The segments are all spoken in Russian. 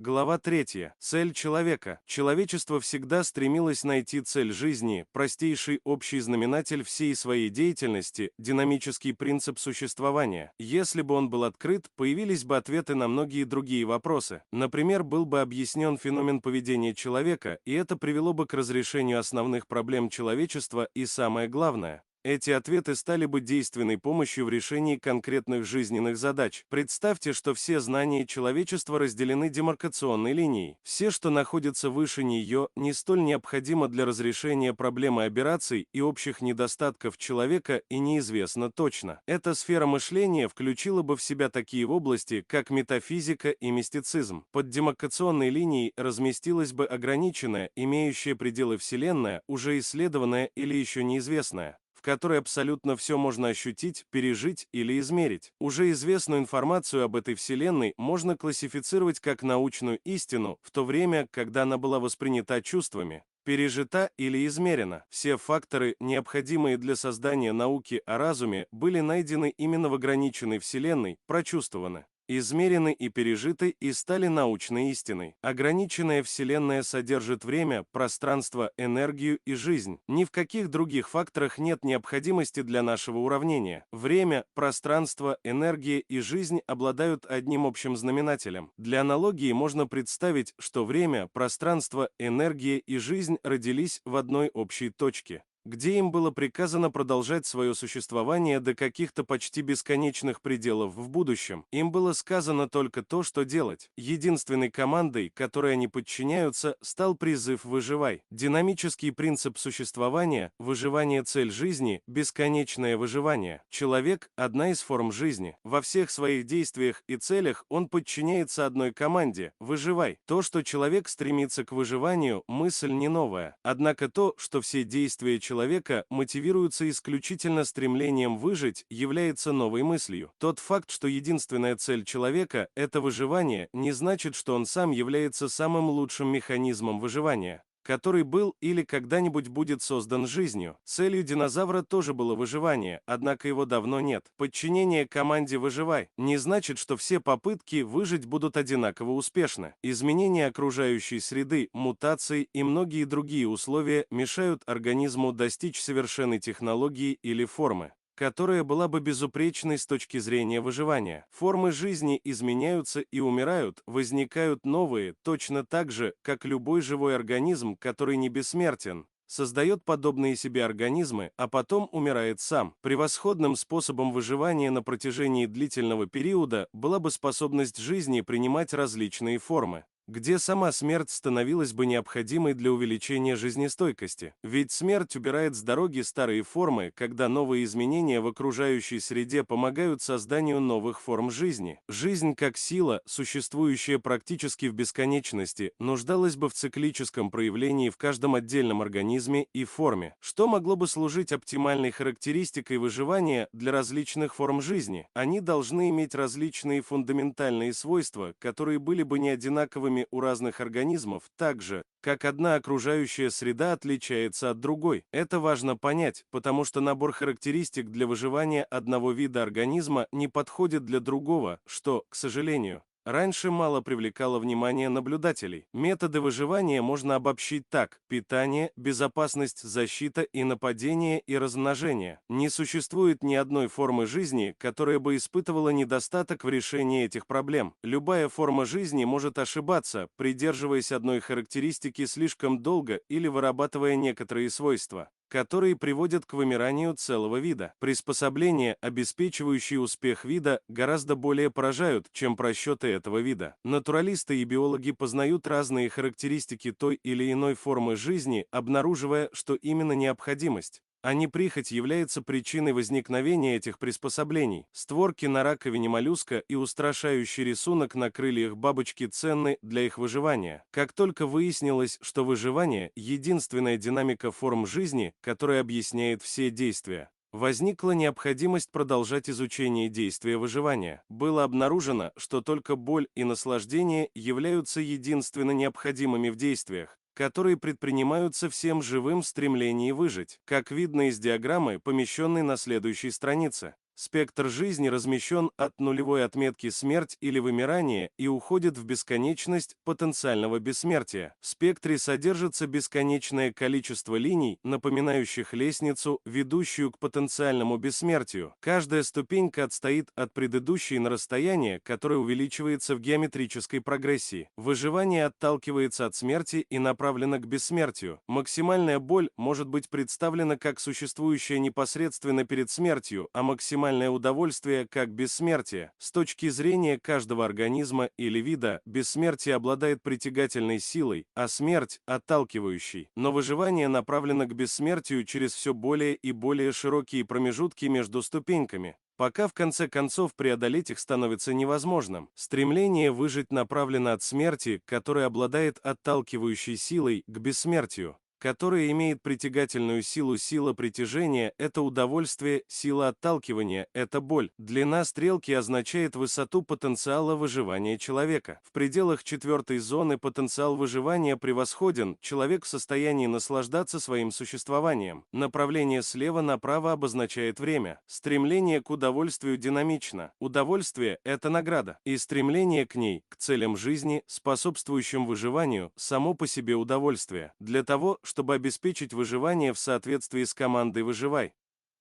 Глава 3. Цель человека. Человечество всегда стремилось найти цель жизни, простейший общий знаменатель всей своей деятельности, динамический принцип существования. Если бы он был открыт, появились бы ответы на многие другие вопросы. Например, был бы объяснен феномен поведения человека, и это привело бы к разрешению основных проблем человечества и, самое главное, эти ответы стали бы действенной помощью в решении конкретных жизненных задач. Представьте, что все знания человечества разделены демаркационной линией. Все, что находится выше нее, не столь необходимо для разрешения проблемы аберраций и общих недостатков человека и неизвестно точно. Эта сфера мышления включила бы в себя такие области, как метафизика и мистицизм. Под демаркационной линией разместилась бы ограниченная, имеющая пределы Вселенная, уже исследованная или еще неизвестная, в которой абсолютно все можно ощутить, пережить или измерить. Уже известную информацию об этой Вселенной можно классифицировать как научную истину, в то время, когда она была воспринята чувствами, пережита или измерена. Все факторы, необходимые для создания науки о разуме, были найдены именно в ограниченной Вселенной, прочувствованы, измерены и пережиты и стали научной истиной. Ограниченная Вселенная содержит время, пространство, энергию и жизнь. Ни в каких других факторах нет необходимости для нашего уравнения. Время, пространство, энергия и жизнь обладают одним общим знаменателем. Для аналогии можно представить, что время, пространство, энергия и жизнь родились в одной общей точке, где им было приказано продолжать свое существование до каких-то почти бесконечных пределов в будущем. Им было сказано только то, что делать. Единственной командой, которой они подчиняются, стал призыв «выживай». Динамический принцип существования, выживание цель жизни, бесконечное выживание. Человек – одна из форм жизни. Во всех своих действиях и целях он подчиняется одной команде – «выживай». То, что человек стремится к выживанию, мысль не новая. Однако то, что все действия человека мотивируются исключительно стремлением выжить, является новой мыслью. Тот факт, что единственная цель человека – это выживание, не значит, что он сам является самым лучшим механизмом выживания, который был или когда-нибудь будет создан жизнью. Целью динозавра тоже было выживание, однако его давно нет. Подчинение команде «выживай» не значит, что все попытки выжить будут одинаково успешны. Изменения окружающей среды, мутации и многие другие условия мешают организму достичь совершенной технологии или формы, которая была бы безупречной с точки зрения выживания. Формы жизни изменяются и умирают, возникают новые, точно так же, как любой живой организм, который не бессмертен, создает подобные себе организмы, а потом умирает сам. Превосходным способом выживания на протяжении длительного периода была бы способность жизни принимать различные формы, где сама смерть становилась бы необходимой для увеличения жизнестойкости. Ведь смерть убирает с дороги старые формы, когда новые изменения в окружающей среде помогают созданию новых форм жизни. Жизнь как сила, существующая практически в бесконечности, нуждалась бы в циклическом проявлении в каждом отдельном организме и форме, что могло бы служить оптимальной характеристикой выживания для различных форм жизни. Они должны иметь различные фундаментальные свойства, которые были бы не одинаковыми у разных организмов, так же, как одна окружающая среда отличается от другой. Это важно понять, потому что набор характеристик для выживания одного вида организма не подходит для другого, что, к сожалению, раньше мало привлекало внимание наблюдателей. Методы выживания можно обобщить так: питание, безопасность, защита и нападение и размножение. Не существует ни одной формы жизни, которая бы испытывала недостаток в решении этих проблем. Любая форма жизни может ошибаться, придерживаясь одной характеристики слишком долго или вырабатывая некоторые свойства, которые приводят к вымиранию целого вида. Приспособления, обеспечивающие успех вида, гораздо более поражают, чем просчеты этого вида. Натуралисты и биологи познают разные характеристики той или иной формы жизни, обнаруживая, что именно необходимость, а не прихоть, является причиной возникновения этих приспособлений. Створки на раковине моллюска и устрашающий рисунок на крыльях бабочки ценны для их выживания. Как только выяснилось, что выживание – единственная динамика форм жизни, которая объясняет все действия, возникла необходимость продолжать изучение действия выживания. Было обнаружено, что только боль и наслаждение являются единственно необходимыми в действиях, которые предпринимаются всем живым в стремлении выжить, как видно из диаграммы, помещенной на следующей странице. Спектр жизни размещен от нулевой отметки смерть или вымирание и уходит в бесконечность потенциального бессмертия. В спектре содержится бесконечное количество линий, напоминающих лестницу, ведущую к потенциальному бессмертию. Каждая ступенька отстоит от предыдущей на расстояние, которое увеличивается в геометрической прогрессии. Выживание отталкивается от смерти и направлено к бессмертию. Максимальная боль может быть представлена как существующая непосредственно перед смертью, а максимальное удовольствие как бессмертие. С точки зрения каждого организма или вида, бессмертие обладает притягательной силой, а смерть – отталкивающей. Но выживание направлено к бессмертию через все более и более широкие промежутки между ступеньками, пока в конце концов преодолеть их становится невозможным. Стремление выжить направлено от смерти, которая обладает отталкивающей силой, к бессмертию, которая имеет притягательную силу. Сила притяжения – это удовольствие, сила отталкивания – это боль. Длина стрелки означает высоту потенциала выживания человека. В пределах четвертой зоны потенциал выживания превосходен, человек в состоянии наслаждаться своим существованием. Направление слева направо обозначает время. Стремление к удовольствию динамично. Удовольствие – это награда. И стремление к ней, к целям жизни, способствующим выживанию, само по себе удовольствие. Для того, чтобы обеспечить выживание в соответствии с командой «Выживай».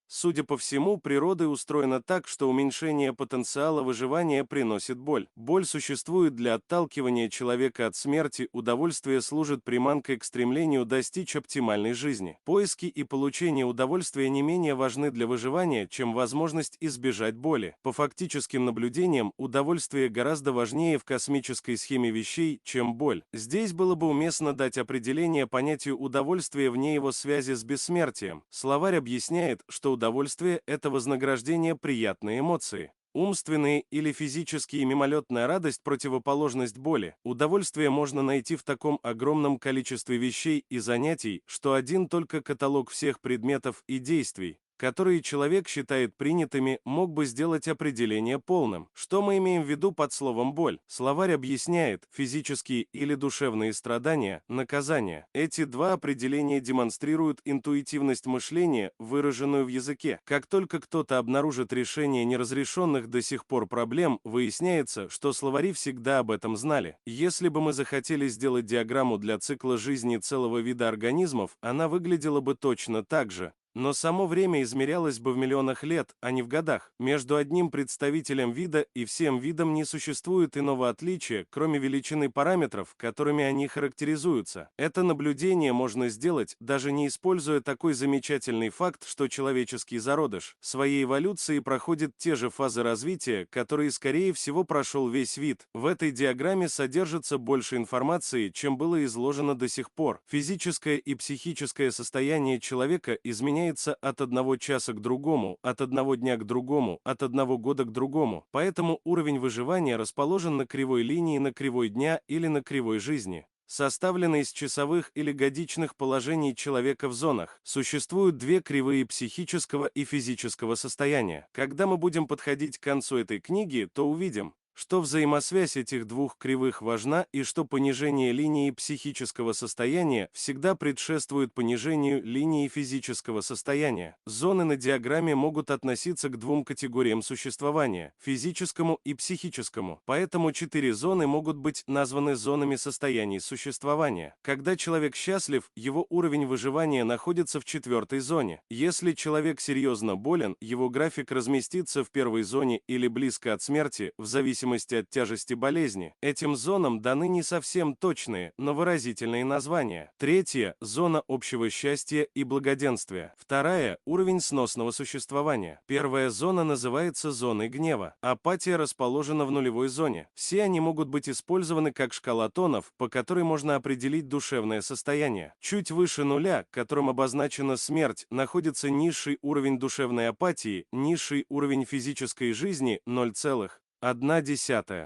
Судя по всему, природа устроена так, что уменьшение потенциала выживания приносит боль. Боль существует для отталкивания человека от смерти, удовольствие служит приманкой к стремлению достичь оптимальной жизни. Поиски и получение удовольствия не менее важны для выживания, чем возможность избежать боли. По фактическим наблюдениям, удовольствие гораздо важнее в космической схеме вещей, чем боль. Здесь было бы уместно дать определение понятию удовольствия вне его связи с бессмертием. Словарь объясняет, что удовольствие – это вознаграждение приятной эмоции. Умственные или физические мимолетная радость – противоположность боли. Удовольствие можно найти в таком огромном количестве вещей и занятий, что один только каталог всех предметов и действий, которые человек считает принятыми, мог бы сделать определение полным. Что мы имеем в виду под словом «боль»? Словарь объясняет: физические или душевные страдания, наказания. Эти два определения демонстрируют интуитивность мышления, выраженную в языке. Как только кто-то обнаружит решение неразрешенных до сих пор проблем, выясняется, что словари всегда об этом знали. Если бы мы захотели сделать диаграмму для цикла жизни целого вида организмов, она выглядела бы точно так же. Но само время измерялось бы в миллионах лет, а не в годах. Между одним представителем вида и всем видом не существует иного отличия, кроме величины параметров, которыми они характеризуются. Это наблюдение можно сделать, даже не используя такой замечательный факт, что человеческий зародыш в своей эволюции проходит те же фазы развития, которые, скорее всего, прошел весь вид. В этой диаграмме содержится больше информации, чем было изложено до сих пор. Физическое и психическое состояние человека изменяется от одного часа к другому, от одного дня к другому, от одного года к другому. Поэтому уровень выживания расположен на кривой линии, на кривой дня или на кривой жизни, составленной из часовых или годичных положений человека в зонах. Существуют две кривые психического и физического состояния. Когда мы будем подходить к концу этой книги, то увидим, что взаимосвязь этих двух кривых важна и что понижение линии психического состояния всегда предшествует понижению линии физического состояния. Зоны на диаграмме могут относиться к двум категориям существования – физическому и психическому. Поэтому 4 зоны могут быть названы зонами состояний существования. Когда человек счастлив, его уровень выживания находится в 4-й зоне. Если человек серьезно болен, его график разместится в 1-й зоне или близко от смерти, в зависимости от тяжести болезни. Этим зонам даны не совсем точные, но выразительные названия. 3-я – зона общего счастья и благоденствия. 2-я – уровень сносного существования. 1-я зона называется зоной гнева. Апатия расположена в 0-й зоне. Все они могут быть использованы как шкала тонов, по которой можно определить душевное состояние. Чуть выше нуля, которым обозначена смерть, находится низший уровень душевной апатии, низший уровень физической жизни – 0,1.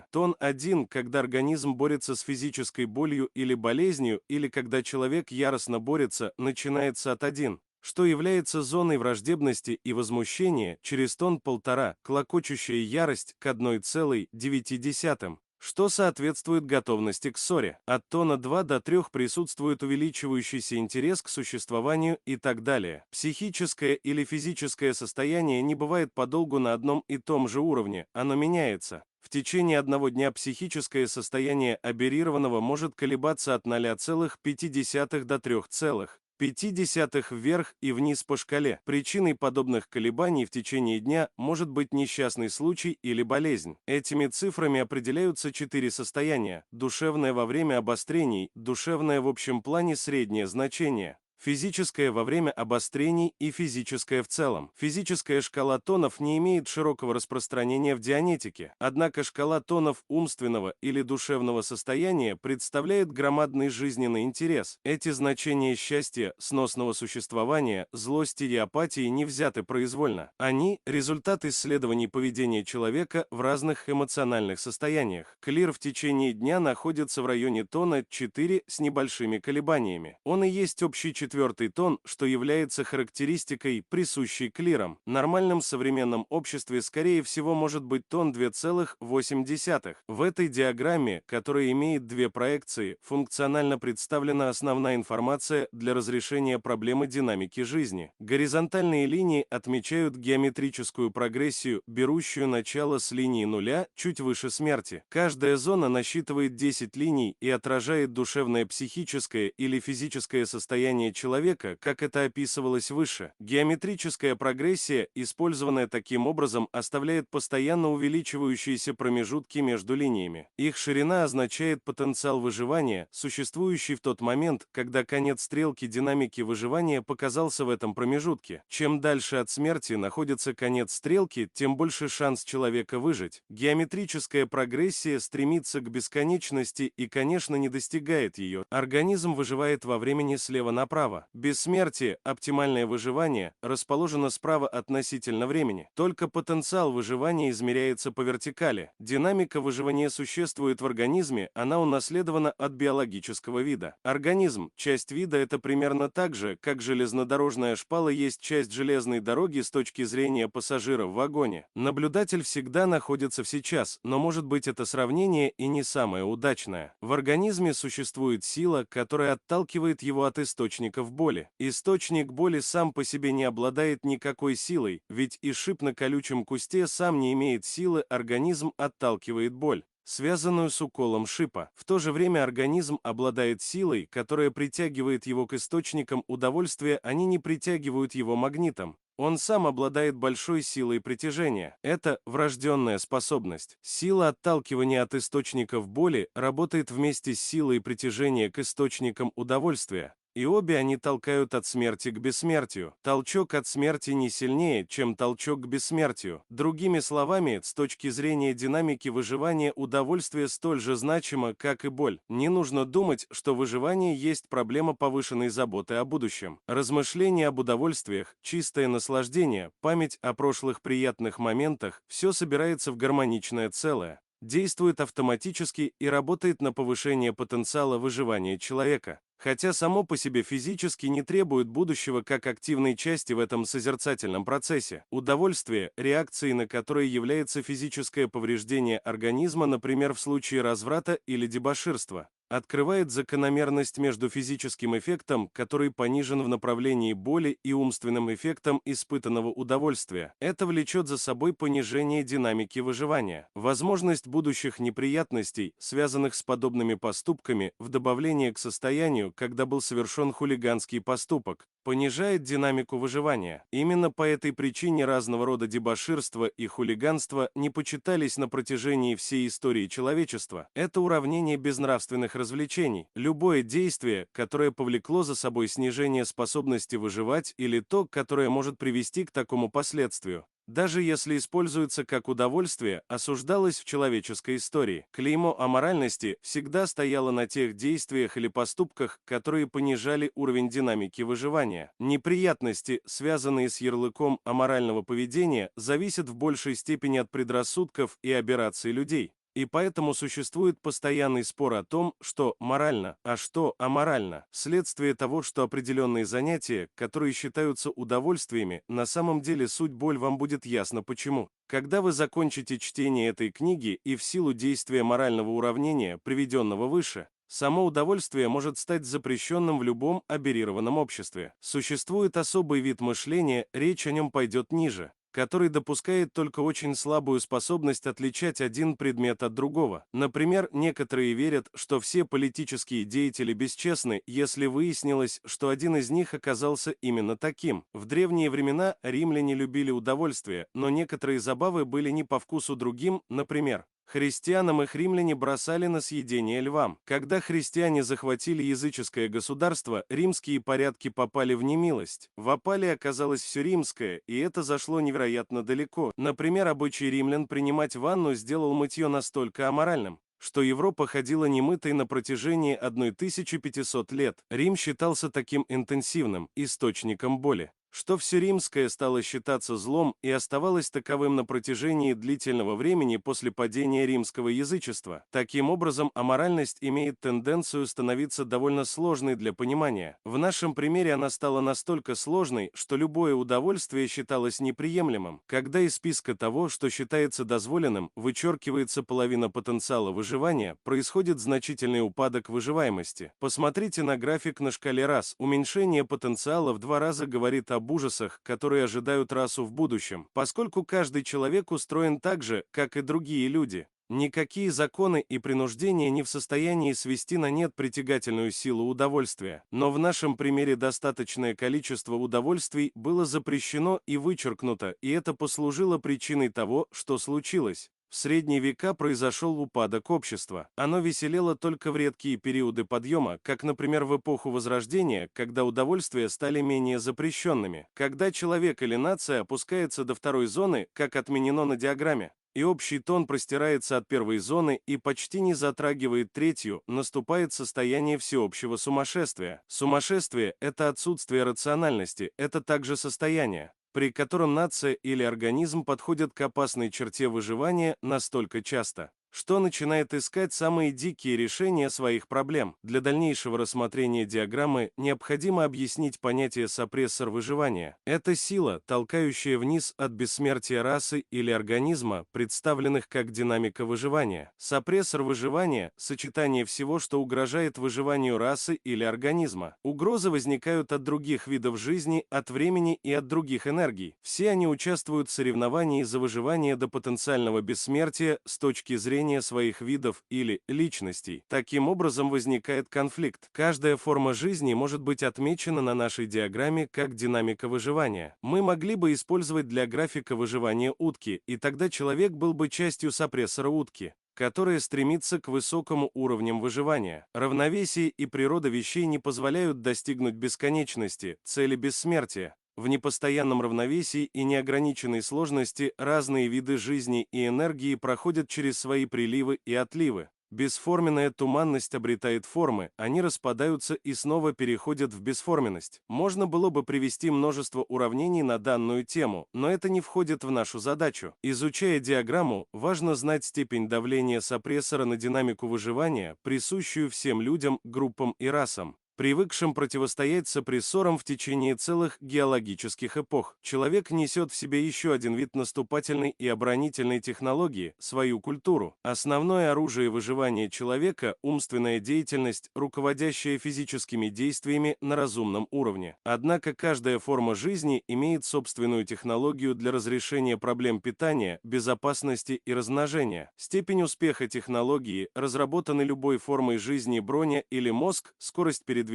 Тон 1, когда организм борется с физической болью или болезнью, или когда человек яростно борется, начинается от 1, что является зоной враждебности и возмущения, через тон 1,5, клокочущая ярость к 1,9, что соответствует готовности к ссоре. От тона 2 до 3 присутствует увеличивающийся интерес к существованию и так далее. Психическое или физическое состояние не бывает подолгу на одном и том же уровне, оно меняется. В течение одного дня психическое состояние аберрированного может колебаться от 0,5 до 3,5 вверх и вниз по шкале. Причиной подобных колебаний в течение дня может быть несчастный случай или болезнь. Этими цифрами определяются 4 состояния: душевное во время обострений, душевное в общем плане среднее значение, физическое во время обострений и физическое в целом. Физическая шкала тонов не имеет широкого распространения в дианетике, однако шкала тонов умственного или душевного состояния представляет громадный жизненный интерес. Эти значения счастья, сносного существования, злости и апатии не взяты произвольно. Они – результат исследований поведения человека в разных эмоциональных состояниях. Клир в течение дня находится в районе тона 4 с небольшими колебаниями. Он и есть общий четвертый тон, что является характеристикой, присущей клирам. В нормальном современном обществе, скорее всего, может быть тон 2,8. В этой диаграмме, которая имеет две проекции, функционально представлена основная информация для разрешения проблемы динамики жизни. Горизонтальные линии отмечают геометрическую прогрессию, берущую начало с линии нуля, чуть выше смерти. Каждая зона насчитывает 10 линий и отражает душевное, психическое или физическое состояние человека, как это описывалось выше. Геометрическая прогрессия, использованная таким образом, оставляет постоянно увеличивающиеся промежутки между линиями. Их ширина означает потенциал выживания, существующий в тот момент, когда конец стрелки динамики выживания показался в этом промежутке. Чем дальше от смерти находится конец стрелки, тем больше шанс человека выжить. Геометрическая прогрессия стремится к бесконечности и, конечно, не достигает ее. Организм выживает во времени слева направо. Бессмертие, оптимальное выживание, расположено справа относительно времени. Только потенциал выживания измеряется по вертикали. Динамика выживания существует в организме, она унаследована от биологического вида. Организм, часть вида, это примерно так же, как железнодорожная шпала есть часть железной дороги с точки зрения пассажира в вагоне. Наблюдатель всегда находится в сейчас, но может быть это сравнение и не самое удачное. В организме существует сила, которая отталкивает его от источников боли. Источник боли сам по себе не обладает никакой силой, ведь и шип на колючем кусте сам не имеет силы, организм отталкивает боль, связанную с уколом шипа. В то же время организм обладает силой, которая притягивает его к источникам удовольствия, они не притягивают его магнитом. Он сам обладает большой силой притяжения. Это врожденная способность. Сила отталкивания от источников боли работает вместе с силой притяжения к источникам удовольствия. И обе они толкают от смерти к бессмертию. Толчок от смерти не сильнее, чем толчок к бессмертию. Другими словами, с точки зрения динамики выживания, удовольствие столь же значимо, как и боль. Не нужно думать, что выживание есть проблема повышенной заботы о будущем. Размышления об удовольствиях, чистое наслаждение, память о прошлых приятных моментах – все собирается в гармоничное целое. Действует автоматически и работает на повышение потенциала выживания человека. Хотя само по себе физически не требует будущего как активной части в этом созерцательном процессе. Удовольствие, реакцией на которое является физическое повреждение организма, например, в случае разврата или дебоширства, открывает закономерность между физическим эффектом, который понижен в направлении боли, и умственным эффектом испытанного удовольствия. Это влечет за собой понижение динамики выживания. Возможность будущих неприятностей, связанных с подобными поступками, в добавление к состоянию, когда был совершен хулиганский поступок, понижает динамику выживания. Именно по этой причине разного рода дебоширство и хулиганство не почитались на протяжении всей истории человечества. Это уравнение безнравственных развлечений. Любое действие, которое повлекло за собой снижение способности выживать, или то, которое может привести к такому последствию, даже если используется как удовольствие, осуждалось в человеческой истории. Клеймо аморальности всегда стояло на тех действиях или поступках, которые понижали уровень динамики выживания. Неприятности, связанные с ярлыком аморального поведения, зависят в большей степени от предрассудков и аберраций людей. И поэтому существует постоянный спор о том, что морально, а что аморально, вследствие того, что определенные занятия, которые считаются удовольствиями, на самом деле суть боль, вам будет ясно почему. Когда вы закончите чтение этой книги и в силу действия морального уравнения, приведенного выше, само удовольствие может стать запрещенным в любом аберрированном обществе. Существует особый вид мышления, речь о нем пойдет ниже, который допускает только очень слабую способность отличать один предмет от другого. Например, некоторые верят, что все политические деятели бесчестны, если выяснилось, что один из них оказался именно таким. В древние времена римляне любили удовольствие, но некоторые забавы были не по вкусу другим, например, христианам их римляне бросали на съедение львам. Когда христиане захватили языческое государство, римские порядки попали в немилость. В опале оказалось все римское, и это зашло невероятно далеко. Например, обычай римлян принимать ванну сделал мытье настолько аморальным, что Европа ходила немытой на протяжении 1500 лет. Рим считался таким интенсивным источником боли, что все римское стало считаться злом и оставалось таковым на протяжении длительного времени после падения римского язычества. Таким образом, аморальность имеет тенденцию становиться довольно сложной для понимания. В нашем примере она стала настолько сложной, что любое удовольствие считалось неприемлемым. Когда из списка того, что считается дозволенным, вычеркивается половина потенциала выживания, происходит значительный упадок выживаемости. Посмотрите на график на шкале рас. Уменьшение потенциала в 2 раза говорит об ужасах, которые ожидают расу в будущем, поскольку каждый человек устроен так же, как и другие люди. Никакие законы и принуждения не в состоянии свести на нет притягательную силу удовольствия. Но в нашем примере достаточное количество удовольствий было запрещено и вычеркнуто, и это послужило причиной того, что случилось. В средние века произошел упадок общества. Оно веселело только в редкие периоды подъема, как, например, в эпоху Возрождения, когда удовольствия стали менее запрещенными. Когда человек или нация опускается до второй зоны, как отменено на диаграмме, и общий тон простирается от первой зоны и почти не затрагивает третью, наступает состояние всеобщего сумасшествия. Сумасшествие – это отсутствие рациональности, это также состояние, при котором нация или организм подходят к опасной черте выживания настолько часто, что начинает искать самые дикие решения своих проблем. Для дальнейшего рассмотрения диаграммы необходимо объяснить понятие сопрессор выживания. Это сила, толкающая вниз от бессмертия расы или организма, представленных как динамика выживания. Сопрессор выживания – сочетание всего, что угрожает выживанию расы или организма. Угрозы возникают от других видов жизни, от времени и от других энергий. Все они участвуют в соревновании за выживание до потенциального бессмертия с точки зрения своих видов или личностей. Таким образом возникает конфликт. Каждая форма жизни может быть отмечена на нашей диаграмме как динамика выживания. Мы могли бы использовать для графика выживания утки, и тогда человек был бы частью сопрессора утки, которая стремится к высокому уровням выживания. Равновесие и природа вещей не позволяют достигнуть бесконечности, цели бессмертия. В непостоянном равновесии и неограниченной сложности разные виды жизни и энергии проходят через свои приливы и отливы. Бесформенная туманность обретает формы, они распадаются и снова переходят в бесформенность. Можно было бы привести множество уравнений на данную тему, но это не входит в нашу задачу. Изучая диаграмму, важно знать степень давления сопрессора на динамику выживания, присущую всем людям, группам и расам, привыкшим противостоять сопрессорам в течение целых геологических эпох. Человек несет в себе еще один вид наступательной и оборонительной технологии – свою культуру. Основное оружие выживания человека – умственная деятельность, руководящая физическими действиями на разумном уровне. Однако каждая форма жизни имеет собственную технологию для разрешения проблем питания, безопасности и размножения. Степень успеха технологии, разработанной любой формой жизни броня или мозг, скорость передвижения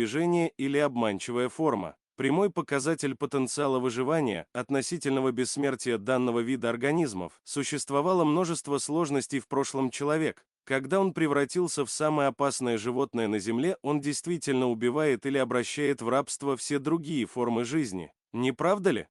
или обманчивая форма. Прямой показатель потенциала выживания, относительного бессмертия данного вида организмов. Существовало множество сложностей в прошлом человек. Когда он превратился в самое опасное животное на Земле, он действительно убивает или обращает в рабство все другие формы жизни. Не правда ли?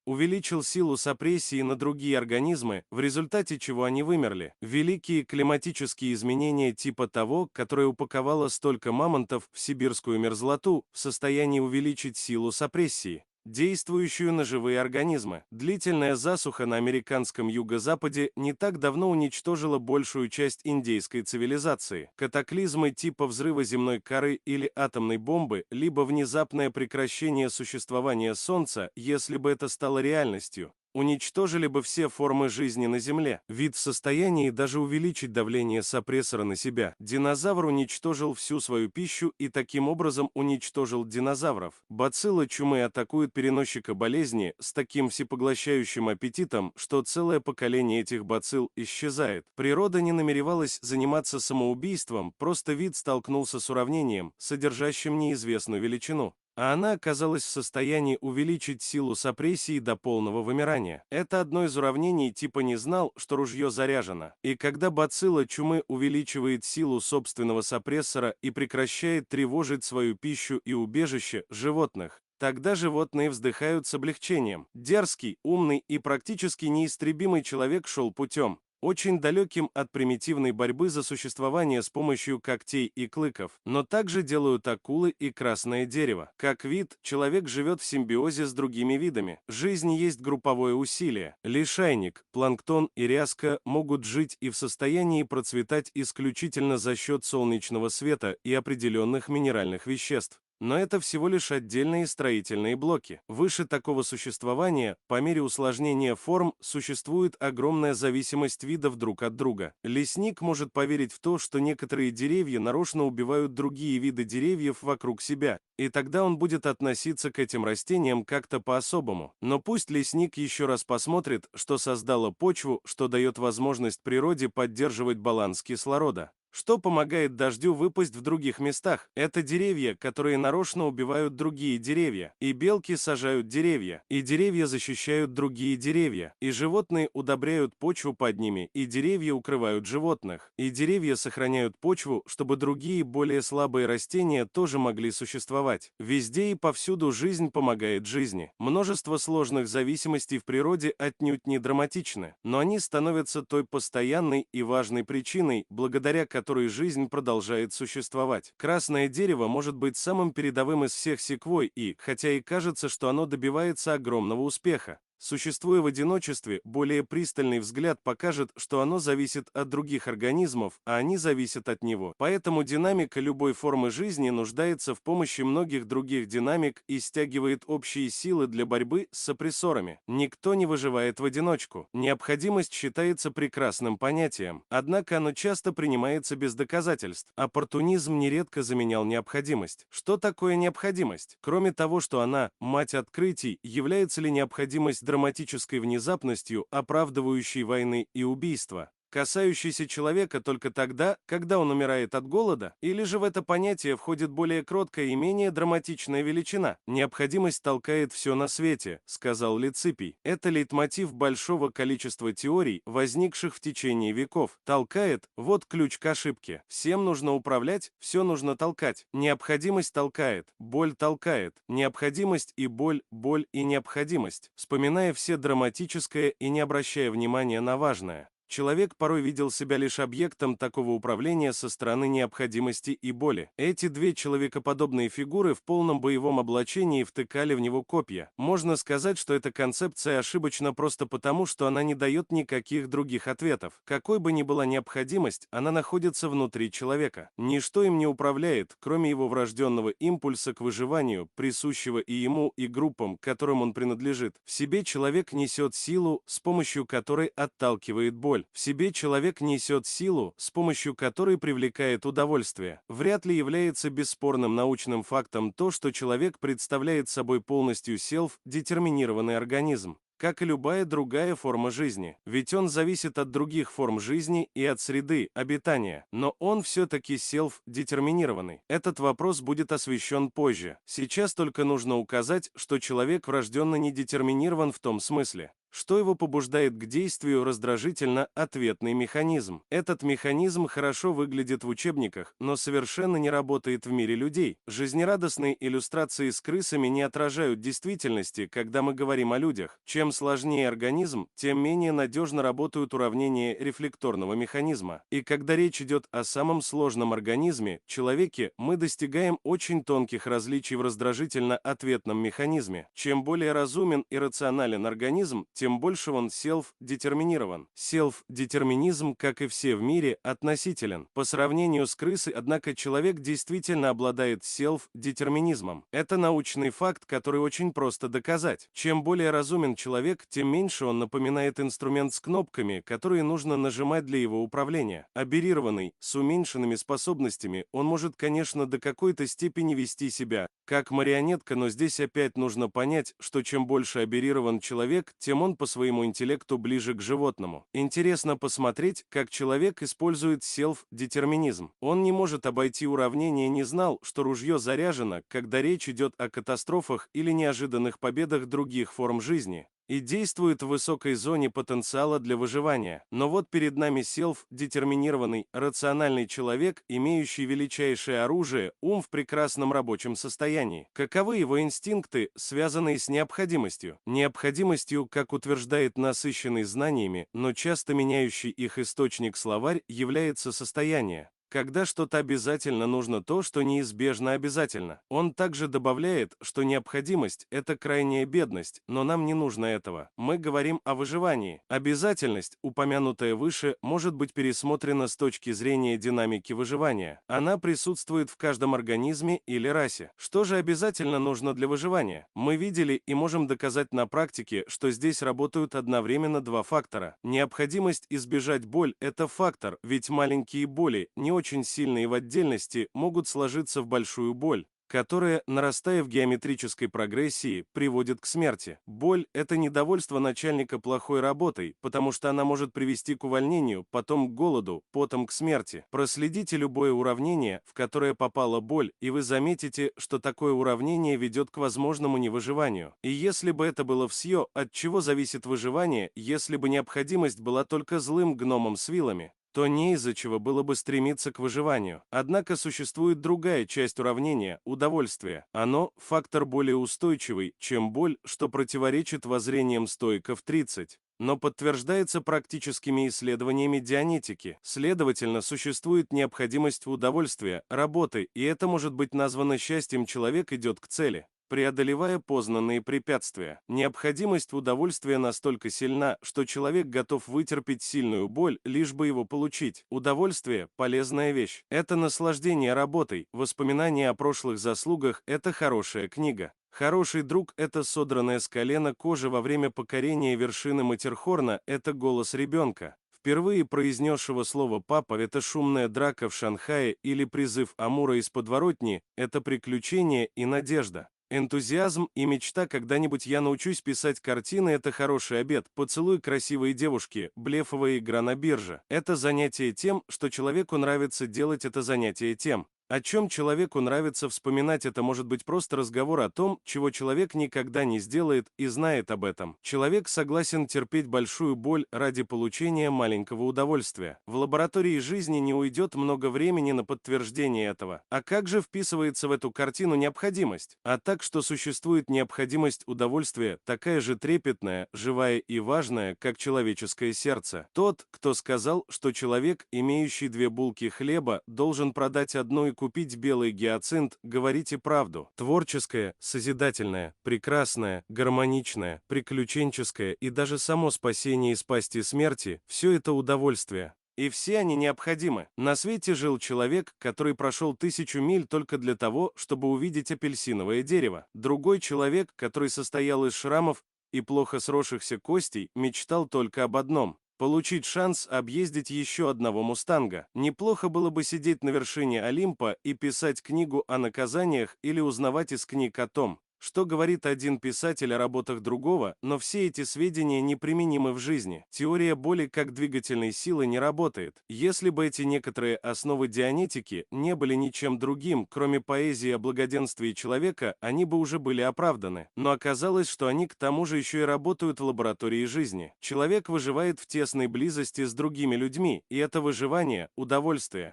Увеличил силу сопрессии на другие организмы, в результате чего они вымерли. Великие климатические изменения типа того, которое упаковало столько мамонтов в сибирскую мерзлоту, в состоянии увеличить силу сопрессии, действующую на живые организмы. Длительная засуха на американском юго-западе не так давно уничтожила большую часть индейской цивилизации. Катаклизмы типа взрыва земной коры или атомной бомбы, либо внезапное прекращение существования Солнца, если бы это стало реальностью, уничтожили бы все формы жизни на Земле. Вид в состоянии даже увеличить давление сопрессора на себя. Динозавр уничтожил всю свою пищу и таким образом уничтожил динозавров. Бацилла чумы атакует переносчика болезни с таким всепоглощающим аппетитом, что целое поколение этих бацилл исчезает. Природа не намеревалась заниматься самоубийством, просто вид столкнулся с уравнением, содержащим неизвестную величину. А она оказалась в состоянии увеличить силу сопрессии до полного вымирания. Это одно из уравнений типа не знал, что ружье заряжено. И когда бацилла чумы увеличивает силу собственного сопрессора и прекращает тревожить свою пищу и убежище животных, тогда животные вздыхают с облегчением. Дерзкий, умный и практически неистребимый человек шел путем, очень далеким от примитивной борьбы за существование с помощью когтей и клыков, но также делают акулы и красное дерево. Как вид, человек живет в симбиозе с другими видами. Жизнь есть групповое усилие. Лишайник, планктон и ряска могут жить и в состоянии процветать исключительно за счет солнечного света и определенных минеральных веществ. Но это всего лишь отдельные строительные блоки. Выше такого существования, по мере усложнения форм, существует огромная зависимость видов друг от друга. Лесник может поверить в то, что некоторые деревья нарочно убивают другие виды деревьев вокруг себя, и тогда он будет относиться к этим растениям как-то по-особому. Но пусть лесник еще раз посмотрит, что создало почву, что дает возможность природе поддерживать баланс кислорода. Что помогает дождю выпасть в других местах? Это деревья, которые нарочно убивают другие деревья. И белки сажают деревья. И деревья защищают другие деревья. И животные удобряют почву под ними. И деревья укрывают животных. И деревья сохраняют почву, чтобы другие, более слабые растения тоже могли существовать. Везде и повсюду жизнь помогает жизни. Множество сложных зависимостей в природе отнюдь не драматичны, но они становятся той постоянной и важной причиной, благодаря которой жизнь продолжает существовать. Красное дерево может быть самым передовым из всех секвой и, хотя и кажется, что оно добивается огромного успеха, существуя в одиночестве, более пристальный взгляд покажет, что оно зависит от других организмов, а они зависят от него. Поэтому динамика любой формы жизни нуждается в помощи многих других динамик и стягивает общие силы для борьбы с сопрессорами. Никто не выживает в одиночку. Необходимость считается прекрасным понятием, однако оно часто принимается без доказательств. Оппортунизм нередко заменял необходимость. Что такое необходимость? Кроме того, что она – мать открытий, является ли необходимость драматической внезапностью, оправдывающей войны и убийства, касающейся человека только тогда, когда он умирает от голода, или же в это понятие входит более кроткая и менее драматичная величина? Необходимость толкает все на свете, сказал Леципий. Это лейтмотив большого количества теорий, возникших в течение веков. Толкает – вот ключ к ошибке. Всем нужно управлять, все нужно толкать. Необходимость толкает, боль толкает. Необходимость и боль, боль и необходимость. Вспоминая все драматическое и не обращая внимания на важное. Человек порой видел себя лишь объектом такого управления со стороны необходимости и боли. Эти две человекоподобные фигуры в полном боевом облачении втыкали в него копья. Можно сказать, что эта концепция ошибочна просто потому, что она не дает никаких других ответов. Какой бы ни была необходимость, она находится внутри человека. Ничто им не управляет, кроме его врожденного импульса к выживанию, присущего и ему, и группам, к которым он принадлежит. В себе человек несет силу, с помощью которой отталкивает боль. В себе человек несет силу, с помощью которой привлекает удовольствие. Вряд ли является бесспорным научным фактом то, что человек представляет собой полностью селф-детерминированный организм, как и любая другая форма жизни. Ведь он зависит от других форм жизни и от среды обитания. Но он все-таки селф-детерминированный. Этот вопрос будет освещен позже. Сейчас только нужно указать, что человек врожденно не детерминирован в том смысле, что его побуждает к действию раздражительно-ответный механизм. Этот механизм хорошо выглядит в учебниках, но совершенно не работает в мире людей. Жизнерадостные иллюстрации с крысами не отражают действительности, когда мы говорим о людях. Чем сложнее организм, тем менее надежно работают уравнения рефлекторного механизма. И когда речь идет о самом сложном организме, человеке, мы достигаем очень тонких различий в раздражительно-ответном механизме. Чем более разумен и рационален организм, тем больше он self-детерминирован. Self-детерминизм, как и все в мире, относителен. По сравнению с крысой, однако, человек действительно обладает self-детерминизмом. Это научный факт, который очень просто доказать. Чем более разумен человек, тем меньше он напоминает инструмент с кнопками, которые нужно нажимать для его управления. Аберрированный, с уменьшенными способностями, он может, конечно, до какой-то степени вести себя как марионетка, но здесь опять нужно понять, что чем больше аберрирован человек, тем он по своему интеллекту ближе к животному. Интересно посмотреть, как человек использует self-детерминизм. Он не может обойти уравнение, не знал, что ружье заряжено, когда речь идет о катастрофах или неожиданных победах других форм жизни, и действует в высокой зоне потенциала для выживания. Но вот перед нами self-детерминированный, рациональный человек, имеющий величайшее оружие, ум в прекрасном рабочем состоянии. Каковы его инстинкты, связанные с необходимостью? Необходимостью, как утверждает насыщенный знаниями, но часто меняющий их источник словарь, является состояние, когда что-то обязательно нужно, то, что неизбежно обязательно. Он также добавляет, что необходимость – это крайняя бедность, но нам не нужно этого. Мы говорим о выживании. Обязательность, упомянутая выше, может быть пересмотрена с точки зрения динамики выживания. Она присутствует в каждом организме или расе. Что же обязательно нужно для выживания? Мы видели и можем доказать на практике, что здесь работают одновременно два фактора. Необходимость избежать боль – это фактор, ведь маленькие боли, не очень сильные в отдельности, могут сложиться в большую боль, которая, нарастая в геометрической прогрессии, приводит к смерти. Боль – это недовольство начальника плохой работой, потому что она может привести к увольнению, потом к голоду, потом к смерти. Проследите любое уравнение, в которое попала боль, и вы заметите, что такое уравнение ведет к возможному невыживанию. И если бы это было всё, от чего зависит выживание, если бы необходимость была только злым гномом с вилами, то не из-за чего было бы стремиться к выживанию. Однако существует другая часть уравнения – удовольствие. Оно – фактор более устойчивый, чем боль, что противоречит воззрениям стоиков 30, но подтверждается практическими исследованиями дианетики. Следовательно, существует необходимость удовольствия, работы, и это может быть названо счастьем. Человек идет к цели, преодолевая познанные препятствия. Необходимость удовольствия настолько сильна, что человек готов вытерпеть сильную боль, лишь бы его получить. Удовольствие – полезная вещь. Это наслаждение работой, воспоминания о прошлых заслугах – это хорошая книга. Хороший друг – это содранная с колена кожа во время покорения вершины Маттерхорна, это голос ребенка, впервые произнесшего слово «папа», это шумная драка в Шанхае или призыв Амура из подворотни, это приключение и надежда. Энтузиазм и мечта «когда-нибудь я научусь писать картины» – это хороший обед, поцелуй красивой девушки, блефовая игра на бирже. Это занятие тем, что человеку нравится делать, это занятие тем, о чем человеку нравится вспоминать. Это может быть просто разговор о том, чего человек никогда не сделает и знает об этом. Человек согласен терпеть большую боль ради получения маленького удовольствия. В лаборатории жизни не уйдет много времени на подтверждение этого. А как же вписывается в эту картину необходимость? А так, что существует необходимость удовольствия, такая же трепетная, живая и важная, как человеческое сердце. Тот, кто сказал, что человек, имеющий 2 булки хлеба, должен продать одну и купить белый гиацинт, говорите правду. Творческое, созидательное, прекрасное, гармоничное, приключенческое и даже само спасение из пасти смерти – все это удовольствие. И все они необходимы. На свете жил человек, который прошел 1000 миль только для того, чтобы увидеть апельсиновое дерево. Другой человек, который состоял из шрамов и плохо сросшихся костей, мечтал только об одном – получить шанс объездить еще одного мустанга. Неплохо было бы сидеть на вершине Олимпа и писать книгу о наказаниях или узнавать из книг о том, что говорит один писатель о работах другого, но все эти сведения неприменимы в жизни. Теория боли как двигательной силы не работает. Если бы эти некоторые основы дианетики не были ничем другим, кроме поэзии о благоденствии человека, они бы уже были оправданы. Но оказалось, что они к тому же еще и работают в лаборатории жизни. Человек выживает в тесной близости с другими людьми, и это выживание – удовольствие.